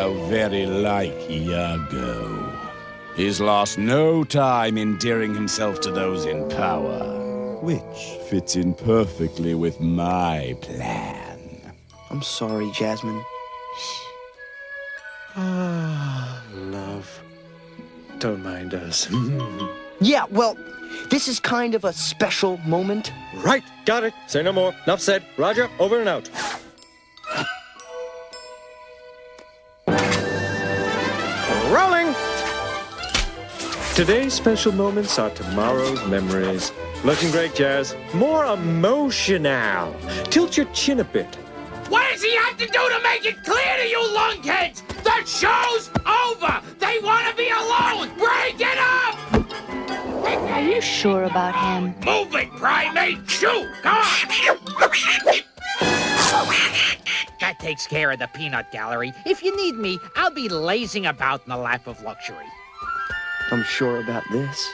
How very like Hugo. He's lost no time endearing himself to those in power, which fits in perfectly with my plan. I'm sorry, Jasmine. Ah, love. Don't mind us. Yeah, well, this is kind of a special moment. Right, got it. Say no more. Enough said. Roger, over and out. Rolling! Today's special moments are tomorrow's memories. Looking great, Jazz. More emotional. Tilt your chin a bit. What does he have to do to make it clear to you lunkheads? The show's over! They want to be alone! Break it up! Are you sure about him? Move it, primate! Shoot! Come on! That takes care of the peanut gallery. If you need me, I'll be lazing about in the lap of luxury. I'm sure about this.